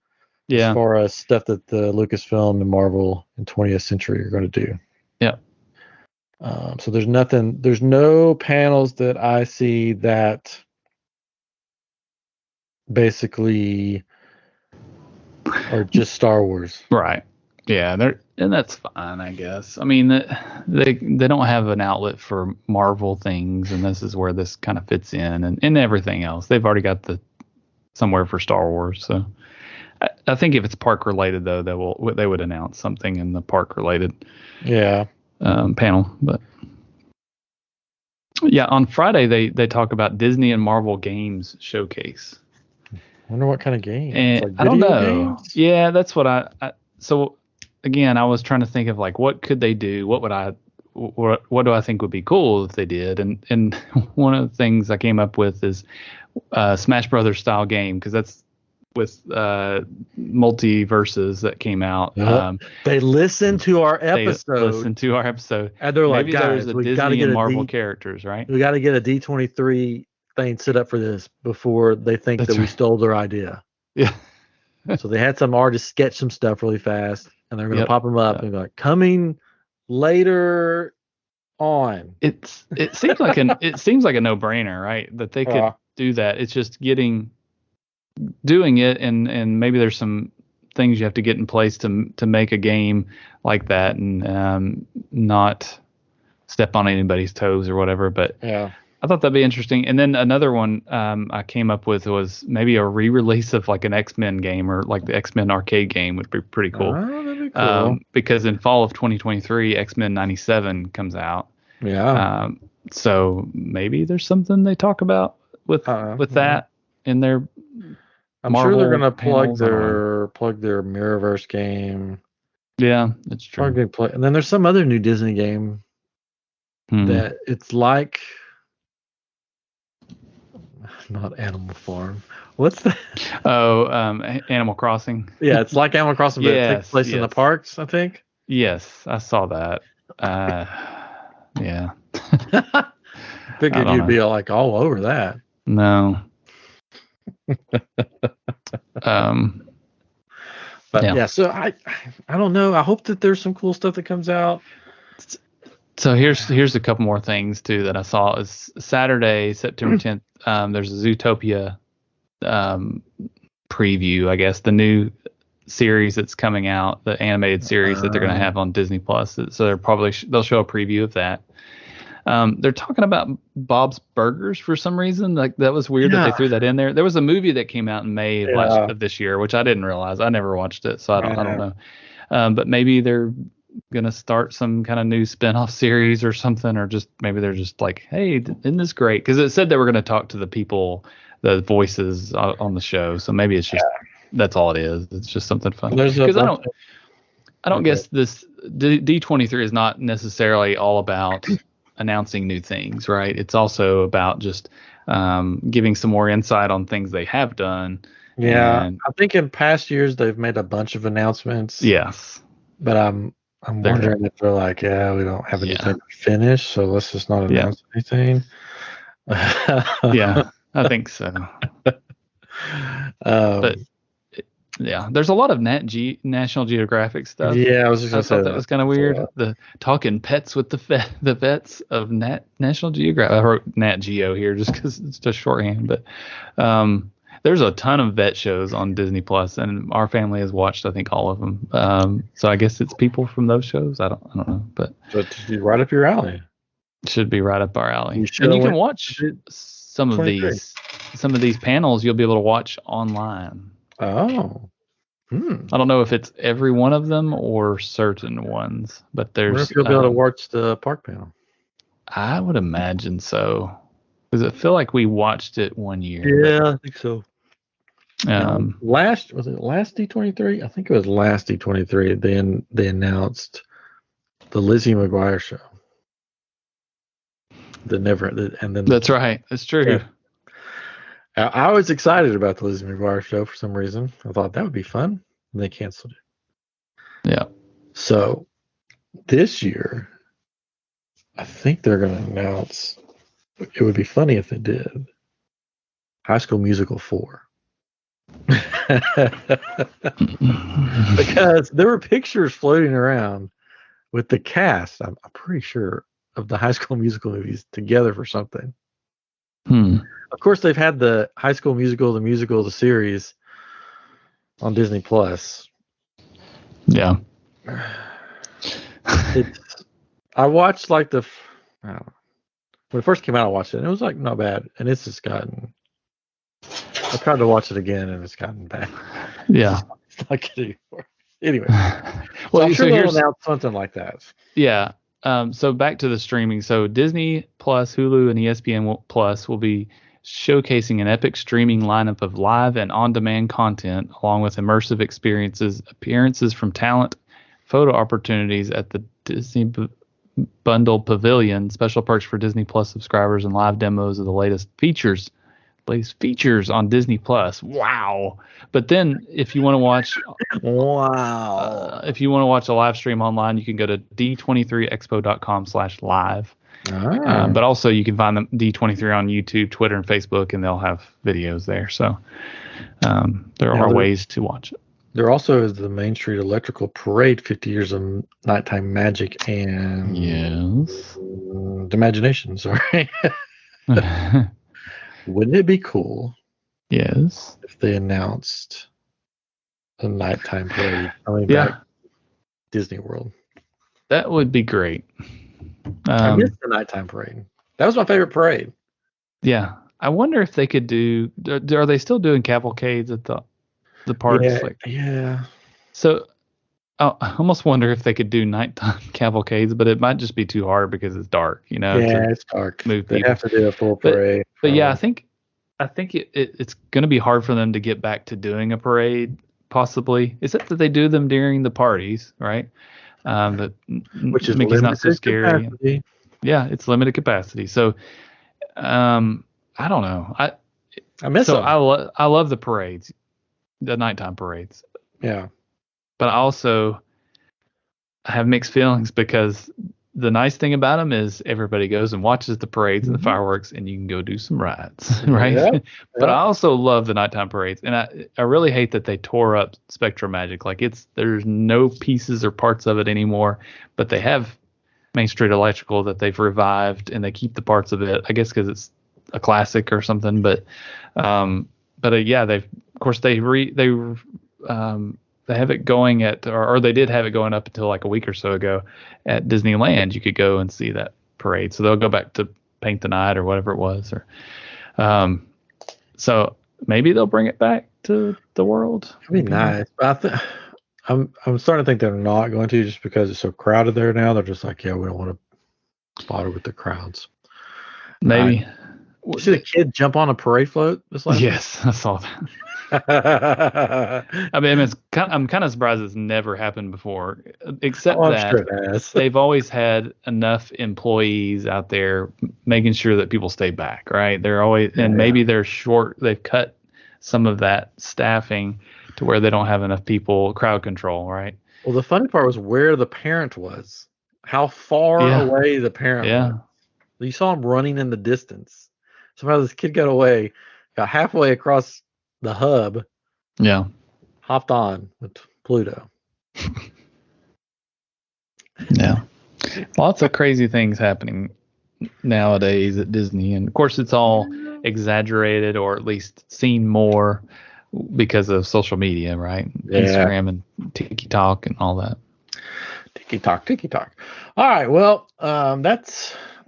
S2: Yeah.
S1: As far as stuff that the Lucasfilm and Marvel and 20th Century are going to do.
S2: Yeah.
S1: So there's no panels that I see that basically are just Star Wars.
S2: Right. Yeah, and that's fine, I guess. I mean, they don't have an outlet for Marvel things, and this is where this kind of fits in, and everything else. They've already got somewhere for Star Wars. So I think if it's park related, though, they would announce something in the park related panel. But yeah, on Friday they talk about Disney and Marvel games showcase.
S1: I wonder what kind of game.
S2: Like I don't know. Games? Yeah, that's what so again, I was trying to think of like what could they do? What do I think would be cool if they did? And one of the things I came up with is Smash Brothers style game, because that's with multiverses that came out.
S1: They listened to our episode. And they're like, guys, we got to get
S2: Marvel characters, right?
S1: We got to get a D23 thing set up for this before they think that we stole their idea.
S2: Yeah.
S1: So they had some artists sketch some stuff really fast, and they're going to pop them up and be like, coming later on.
S2: It seems like a no-brainer, right? That they could do that. It's just doing it, and maybe there's some things you have to get in place to make a game like that, and not step on anybody's toes or whatever. But I thought that'd be interesting. And then another one I came up with was maybe a re-release of like an X-Men game, or like the X-Men arcade game would be pretty cool.
S1: Oh, that'd be cool.
S2: Because in fall of 2023, X-Men 97 comes out.
S1: Yeah.
S2: So maybe there's something they talk about with that in their.
S1: I'm
S2: Marvel
S1: sure they're going to plug their Mirrorverse game.
S2: Yeah, that's true.
S1: And then there's some other new Disney game that it's like. Not Animal Farm. What's that?
S2: Oh, Animal Crossing.
S1: Yeah, it's like Animal Crossing, but it takes place in the parks, I think.
S2: Yes, I saw that. Yeah.
S1: Figured you'd be like all over that.
S2: No.
S1: But so I don't know. I hope that there's some cool stuff that comes out.
S2: So here's a couple more things too that I saw. Is Saturday, September 10th. There's a Zootopia preview, I guess, the new series that's coming out, the animated series that they're going to have on DisneyPlus. So they'll show a preview of that. They're talking about Bob's Burgers for some reason. Like that was weird that they threw that in there. There was a movie that came out in May of this year, which I didn't realize. I never watched it, so I don't know. But maybe they're gonna start some kind of new spin-off series or something, or just maybe they're just like, hey, isn't this great? Because it said they were going to talk to the people, the voices on the show, so maybe it's just that's all it is. It's just something fun. Because I don't guess this D23 is not necessarily all about announcing new things, right? It's also about just giving some more insight on things they have done.
S1: Yeah, I think in past years they've made a bunch of announcements.
S2: Yes,
S1: but I'm wondering if they're like, we don't have anything to finish, so let's just not announce anything.
S2: Yeah, I think so. But Yeah, there's a lot of National Geographic stuff.
S1: Yeah, I was just gonna say
S2: that was kind of weird. The talking pets with the vets of National Geographic. I wrote Nat Geo here just because it's just shorthand. But there's a ton of vet shows on Disney Plus, and our family has watched, I think, all of them. So I guess it's people from those shows. I don't know, but
S1: right up your alley.
S2: Should be right up our alley. And you can watch some of these panels. You'll be able to watch online.
S1: Oh.
S2: I don't know if it's every one of them or certain ones, but there's. I wonder
S1: if you'll be able to watch the park panel.
S2: I would imagine so, because I feel like we watched it one year.
S1: Yeah, I think so. Was it last D23? I think it was last D23. Then they announced the Lizzie McGuire show. That's right. That's true. Yeah. I was excited about the Lizzie McGuire show for some reason. I thought that would be fun, and they canceled it.
S2: Yeah.
S1: So this year, I think they're going to announce. It would be funny if they did. High School Musical 4. Because there were pictures floating around with the cast, I'm pretty sure, of the High School Musical movies together for something. Of course, they've had the High School Musical, the series on DisneyPlus.
S2: Yeah.
S1: I watched when it first came out, I watched it, and it was like not bad. And it's just gotten. I tried to watch it again, and it's gotten bad.
S2: Yeah.
S1: It's not good anymore. Anyway, well, I'm sure they'll announce something like that.
S2: Yeah. So back to the streaming. So Disney Plus, Hulu, and ESPN Plus will be showcasing an epic streaming lineup of live and on-demand content, along with immersive experiences, appearances from talent, photo opportunities at the Disney Bundle Pavilion, special perks for Disney Plus subscribers, and live demos of the latest features on Disney Plus. Wow. But then if you want to watch if you want to watch a live stream online, you can go to d23expo.com/live. But also you can find them D23 on YouTube, Twitter, and Facebook, and they'll have videos there. So there are ways to watch it.
S1: There also is the Main Street Electrical Parade, 50 Years of Nighttime Magic and Imagination. Sorry. Wouldn't it be cool?
S2: Yes.
S1: If they announced a nighttime parade coming back to Disney World.
S2: That would be great.
S1: I missed the nighttime parade. That was my favorite parade.
S2: Yeah. I wonder if they could do. Are they still doing cavalcades at the parks?
S1: Yeah.
S2: So I almost wonder if they could do nighttime cavalcades, but it might just be too hard because it's dark.
S1: Yeah, it's dark. They have to do a full parade.
S2: But yeah, I think it's going to be hard for them to get back to doing a parade, possibly, except that they do them during the parties, right?
S1: Which is
S2: Mickey's not so scary.
S1: Capacity.
S2: Yeah, it's limited capacity. So, I don't know. I
S1: miss them.
S2: I love the parades, the nighttime parades.
S1: Yeah.
S2: But I also have mixed feelings because the nice thing about them is everybody goes and watches the parades and the fireworks, and you can go do some rides, right? Yeah. But I also love the nighttime parades, and I really hate that they tore up Spectrum Magic. Like there's no pieces or parts of it anymore, but they have Main Street Electrical that they've revived, and they keep the parts of it. I guess because it's a classic or something. But they have it going or they did have it going up until like a week or so ago at Disneyland. You could go and see that parade. So they'll go back to Paint the Night or whatever it was. So maybe they'll bring it back to the world.
S1: It'd be nice. But I'm starting to think they're not going to, just because it's so crowded there now. They're just like, yeah, we don't want to bother with the crowds.
S2: Maybe.
S1: You see the kid jump on a parade float?
S2: Yes, I saw that. I mean, I'm kind of surprised it's never happened before, except that
S1: sure it has.
S2: They've always had enough employees out there making sure that people stay back, right? They're always, and maybe they're short. They've cut some of that staffing to where they don't have enough people, crowd control, right?
S1: Well, the funny part was where the parent was, how far away the parent was. You saw him running in the distance. Somehow this kid got halfway across the hub.
S2: Yeah.
S1: hopped on with Pluto.
S2: Yeah. Lots of crazy things happening nowadays at Disney. And of course, it's all exaggerated or at least seen more because of social media, right?
S1: Yeah.
S2: Instagram and TikTok and all that.
S1: TikTok. All right. Well, I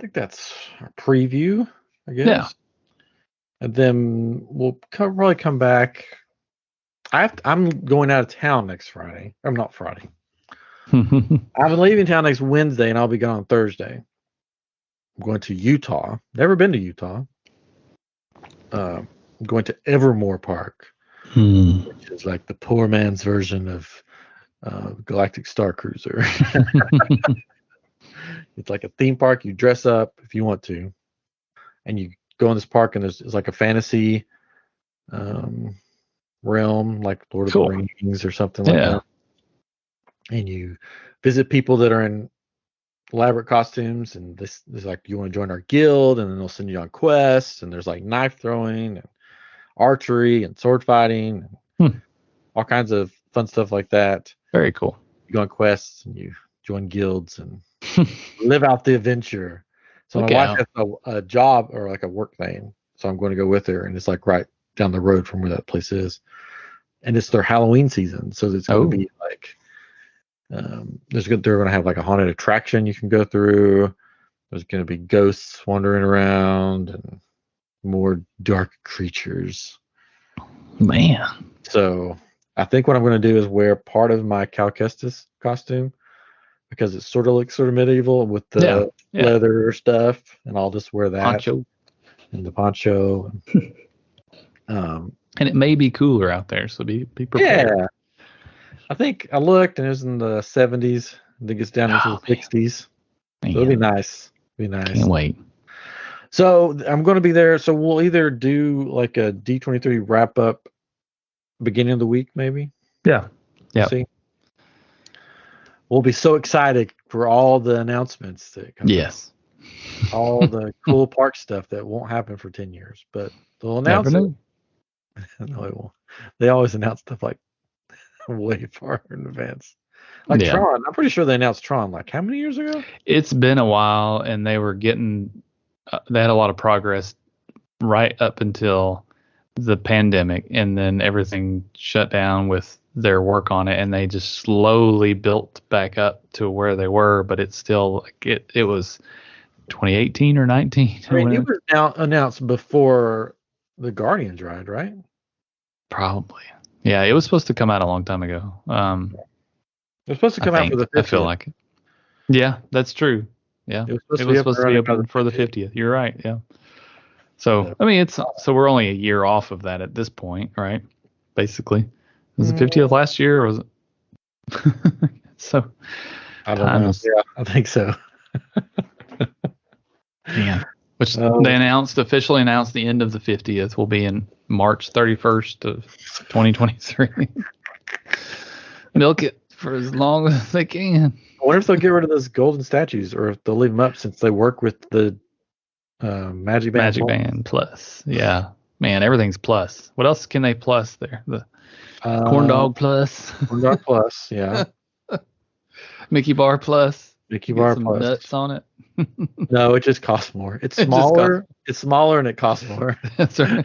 S1: think that's our preview, I guess.
S2: Yeah.
S1: And then we'll probably come back. I'm going out of town next Friday. I'm not Friday. I'm leaving town next Wednesday, and I'll be gone on Thursday. I'm going to Utah. Never been to Utah. I'm going to Evermore Park, which is like the poor man's version of Galactic Star Cruiser. It's like a theme park. You dress up if you want to, and you go in this park, and it's like a fantasy realm, like Lord of the Rings or something like that. And you visit people that are in elaborate costumes, and this is like, you want to join our guild, and then they'll send you on quests, and there's like knife throwing and archery and sword fighting and all kinds of fun stuff like that.
S2: Very cool.
S1: You go on quests and you join guilds and live out the adventure. So my wife has a job or like a work thing, so I'm going to go with her, and it's like right down the road from where that place is, and it's their Halloween season, so it's going to be like they're going to have like a haunted attraction you can go through. There's going to be ghosts wandering around and more dark creatures.
S2: Man.
S1: So I think what I'm going to do is wear part of my Cal Kestis costume, because it sort of looks sort of medieval with the leather stuff, and I'll just wear that
S2: poncho
S1: and the poncho.
S2: And it may be cooler out there, so be prepared.
S1: Yeah. I think I looked, and it was in the 70s. I think it's down into the 60s. So it'll be nice.
S2: Can't wait.
S1: So I'm going to be there. So we'll either do like a D23 wrap up beginning of the week, maybe.
S2: Yeah.
S1: See? We'll be so excited for all the announcements that come.
S2: Yes.
S1: All the cool park stuff that won't happen for 10 years, but they'll announce it. No, it won't. They always announce stuff like way far in advance. Like Tron. I'm pretty sure they announced Tron like how many years ago?
S2: It's been a while, and they were getting they had a lot of progress right up until the pandemic, and then everything shut down with their work on it, and they just slowly built back up to where they were, but it's still like it was 2018 or 19.
S1: I mean, it was announced before the Guardians ride, right?
S2: Probably. Yeah, it was supposed to come out a long time ago.
S1: It was supposed to come out for the 50th.
S2: I feel like it. Yeah, that's true. Yeah, it was supposed to be open for the 50th. You're right. Yeah. So I mean, so we're only a year off of that at this point, right? Basically, was the 50th last year, or was it? So
S1: I don't know. Yeah, I think so.
S2: Yeah. Which they officially announced the end of the 50th will be in March 31st of 2023. Milk it for as long as they can.
S1: I wonder if they'll get rid of those golden statues, or if they'll leave them up, since they work with the Magic Band
S2: Plus. Yeah, man, everything's plus. What else can they plus there? The Corn Dog Plus.
S1: Corn Dog Plus, yeah.
S2: Mickey Bar Plus.
S1: Mickey Bar Plus.
S2: Nuts on it.
S1: No, it just costs more. It's smaller. It's smaller and it costs more.
S2: That's right.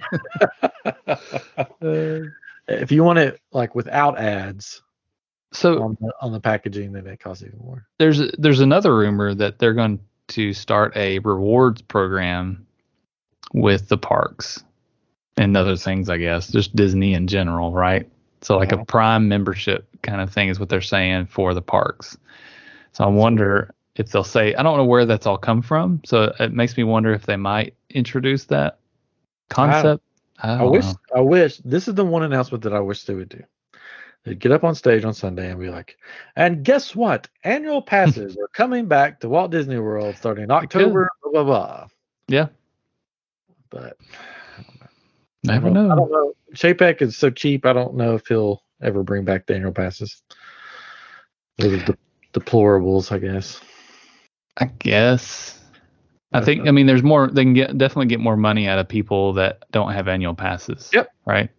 S1: If you want it like without ads,
S2: so
S1: on the packaging, then it costs even more.
S2: There's another rumor that they're going to start a rewards program with the parks and other things, I guess, just Disney in general, right? So like a Prime membership kind of thing is what they're saying for the parks. So I wonder if they'll say, I don't know where that's all come from. So it makes me wonder if they might introduce that concept. I
S1: wish this is the one announcement that I wish they would do. They'd get up on stage on Sunday and be like, and guess what? Annual passes are coming back to Walt Disney World starting in October, blah, blah, blah.
S2: Yeah.
S1: But
S2: I don't know.
S1: I don't know. Chapek is so cheap, I don't know if he'll ever bring back the annual passes. Those are deplorables, I guess.
S2: I think, I mean, there's more, they can definitely get more money out of people that don't have annual passes.
S1: Yep.
S2: Right.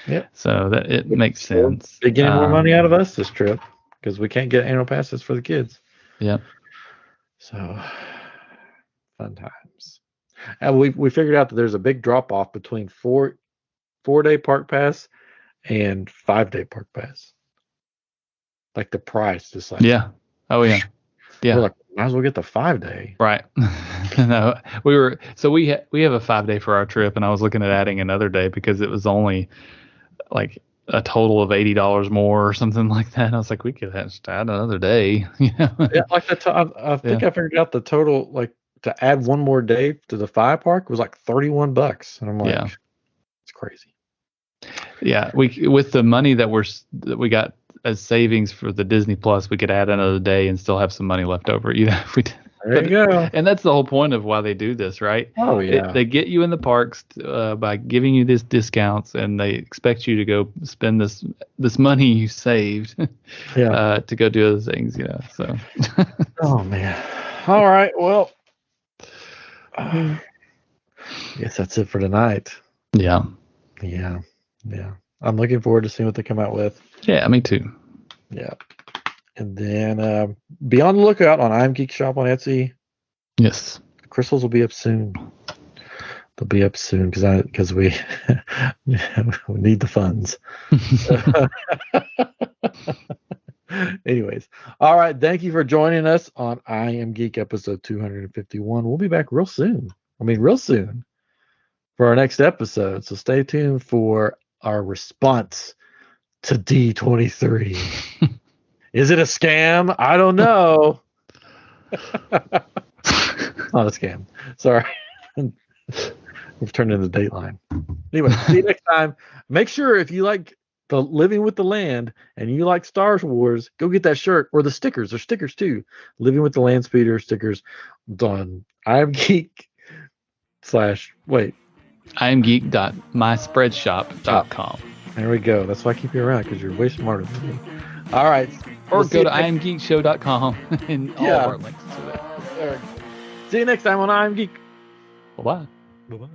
S1: Yep.
S2: So that it makes sense.
S1: They're getting more money out of us this trip because we can't get annual passes for the kids.
S2: Yep.
S1: So fun times. And we figured out that there's a big drop off between 4-day park pass and 5-day park pass. Like the price, just like
S2: yeah. Oh yeah. Yeah.
S1: We're like, might as well get the 5-day.
S2: Right. No, we have a 5-day for our trip, and I was looking at adding another day because it was only like a total of $80 more or something like that. And I was like, we could add another day.
S1: Yeah, like I think I figured out the total, like to add one more day to the 5 park was like $31, and I'm like, it's crazy.
S2: Yeah, with the money that we got as savings for the DisneyPlus, we could add another day and still have some money left over. If we did.
S1: There you go.
S2: And that's the whole point of why they do this, right?
S1: Oh yeah.
S2: They get you in the parks by giving you these discounts, and they expect you to go spend this money you saved, to go do other things. So.
S1: Oh man. All right. Well, I guess that's it for tonight.
S2: Yeah.
S1: Yeah. I'm looking forward to seeing what they come out with.
S2: Yeah, me too.
S1: Yeah. And then be on the lookout on iamGeek shop on Etsy.
S2: Yes.
S1: Crystals will be up soon. They'll be up soon because we we need the funds. Anyways, all right. Thank you for joining us on iamGeek episode 251. We'll be back real soon for our next episode. So stay tuned for our response to D23. Is it a scam? I don't know. Not a scam. Sorry. We've turned into Dateline. Anyway, see you next time. Make sure if you like the Living with the Land and you like Star Wars, go get that shirt or the stickers. There's stickers too. Living with the Land Speeder stickers on iamGeek
S2: iamgeek.myspreadshop.com.
S1: There we go. That's why I keep you around, because you're way smarter than me. All right.
S2: Or go to iamgeekshow.com and all of our links to that.
S1: See you next time on iamGeek.
S2: Bye-bye.
S1: Bye-bye.